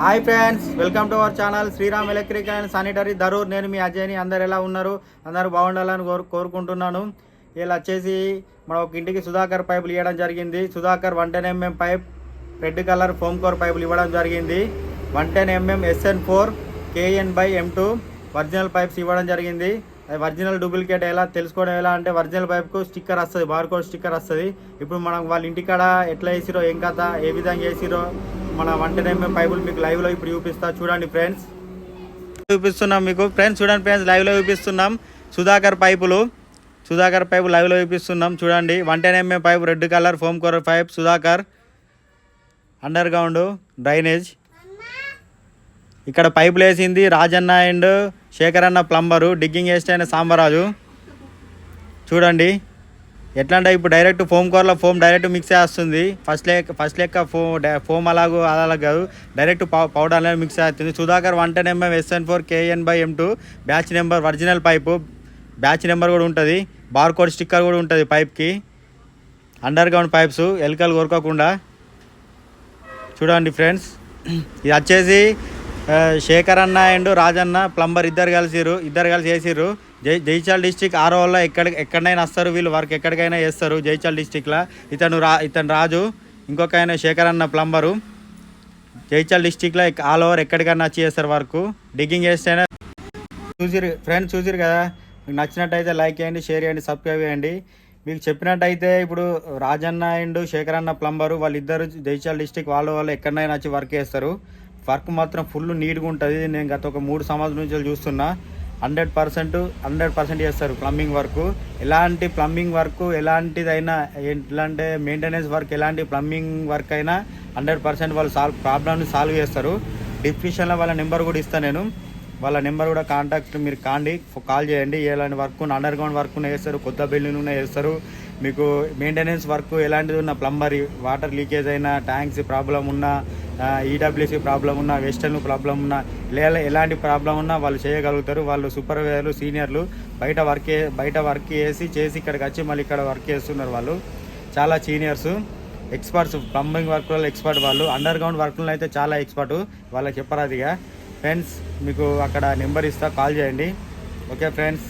Hi friends, welcome to our channel Sriram electric and sanitary Dharur. నేను మీ అజయ్ని. అందరు ఎలా ఉన్నారు? అందరూ బాగుండాలని కోరుకుంటున్నాను. ఇలా వచ్చేసి మన ఒక ఇంటికి సుధాకర్ పైపులు ఇవ్వడం జరిగింది. Sudhakar 110 mm pipe, red colour foam core పైపులు ఇవ్వడం జరిగింది. 110 mm SN4 KN/M2 original pipes ఇవ్వడం జరిగింది. అది ఒరిజినల్ డూప్లికేట్ ఎలా తెలుసుకోవడం ఎలా అంటే, ఒరిజినల్ పైప్కు స్టిక్కర్ వస్తుంది, బార్కోడ్ స్టిక్కర్ వస్తుంది. ఇప్పుడు మనం వాళ్ళ ఇంటికాడ ఎట్లా వేసిరో, ఏం కథ, ఏ విధంగా వేసిరో మన 110 mm పైపులు మీకు లైవ్లో ఇప్పుడు చూపిస్తా. చూడండి ఫ్రెండ్స్, చూపిస్తున్నాం మీకు. ఫ్రెండ్స్ చూడండి ఫ్రెండ్స్, లైవ్లో చూపిస్తున్నాం సుధాకర్ పైపులు లైవ్లో చూపిస్తున్నాం. చూడండి 110 mm pipe, red colour foam core pipe, Sudhakar under ground drainage. ఇక్కడ పైపులు వేసింది రాజన్న అండ్ శేఖర్ అన్న ప్లంబరు, డిగ్గింగ్ వేస్ట్ అయిన సాంబరాజు. చూడండి ఎట్లా అంటే, ఇప్పుడు డైరెక్ట్ ఫోమ్ కోర్లో ఫోమ్ డైరెక్ట్ మిక్స్ చేస్తుంది. ఫస్ట్ లెక్క ఫోమ్ అలా కాదు, డైరెక్ట్ పౌడర్ అనేది మిక్స్ అవుతుంది. Sudhakar 110 mm SN4 KN/M2 batch number, original pipe, batch number కూడా ఉంటుంది, బార్కోడ్ స్టిక్కర్ కూడా ఉంటుంది పైప్కి. అండర్ గ్రౌండ్ పైప్స్, ఎలుకలు కొరకకుండా. చూడండి ఫ్రెండ్స్, ఇది వచ్చేసి శేఖర్ అన్న అండ్ రాజన్న ప్లంబర్ ఇద్దరు కలిసి వేసిర్రు. జైచాల్ డిస్టిక్ ఆర్ఓలో ఎక్కడైనా వస్తారు వీళ్ళు, వర్క్ ఎక్కడికైనా చేస్తారు జైచాల్ డిస్టిక్లో. ఇతను రాజు, ఇంకొక ఆయన శేఖర్ అన్న ప్లంబరు. జైచాల్ డిస్టిక్లో ఆల్ ఓవర్ ఎక్కడికైనా వచ్చి చేస్తారు వర్క్. డిగ్గింగ్ చేస్తేనే చూసిరు కదా. మీకు నచ్చినట్టయితే లైక్ చేయండి, షేర్ చేయండి, సబ్స్క్రైబ్ చేయండి. మీకు చెప్పినట్టయితే ఇప్పుడు రాజన్న అండ్ శేఖర్ అన్న ప్లంబరు వాళ్ళిద్దరు జైచాల్ డిస్టిక్ వాళ్ళు ఎక్కడైనా వచ్చి వర్క్ చేస్తారు. వర్క్ మాత్రం ఫుల్ నీట్గా ఉంటుంది. నేను గత ఒక 3 సంవత్సరాల నుంచి చూస్తున్నా. 100% చేస్తారు ప్లంబింగ్ వర్క్. ఎలాంటి ప్లంబింగ్ వర్క్, ఎలాంటిదైనా, ఎలాంటి మెయింటెనెన్స్ వర్క్, ఎలాంటి ప్లంబింగ్ వర్క్ అయినా 100% వాళ్ళు ప్రాబ్లమ్ని సాల్వ్ చేస్తారు. డిస్క్రిప్షన్లో వాళ్ళ నెంబర్ కూడా ఇస్తాను నేను. వాళ్ళ నెంబర్ కూడా కాంటాక్ట్ మీరు కాల్ చేయండి. ఎలాంటి వర్క్, అండర్ గ్రౌండ్ వర్క్ చేస్తారు, కొత్త బిల్డింగ్ చేస్తారు. మీకు మెయింటెనెన్స్ వర్క్ ఎలాంటిది ఉన్న, ప్లంబర్, వాటర్ లీకేజ్ అయినా, ట్యాంక్స్ ప్రాబ్లం ఉన్నా, ఈడబ్ల్యూసీ ప్రాబ్లం ఉన్నా, వెస్టర్న్ ప్రాబ్లం ఉన్నా, ఎలాంటి ప్రాబ్లం ఉన్నా వాళ్ళు చేయగలుగుతారు. వాళ్ళు సూపర్వైజర్లు, సీనియర్లు. బయట వర్క్ చేసి ఇక్కడికి వచ్చి మళ్ళీ ఇక్కడ వర్క్ చేస్తున్నారు. వాళ్ళు చాలా సీనియర్స్, ఎక్స్పర్ట్స్. ప్లంబింగ్ వర్క్లలో ఎక్స్పర్ట్ వాళ్ళు. అండర్ గ్రౌండ్ వర్క్లలో అయితే చాలా ఎక్స్పర్ట్. వాళ్ళకి చెప్పరాదిగా. ఫ్రెండ్స్ మీకు అక్కడ నెంబర్ ఇస్తా, కాల్ చేయండి. Okay friends,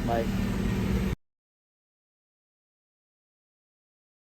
bye.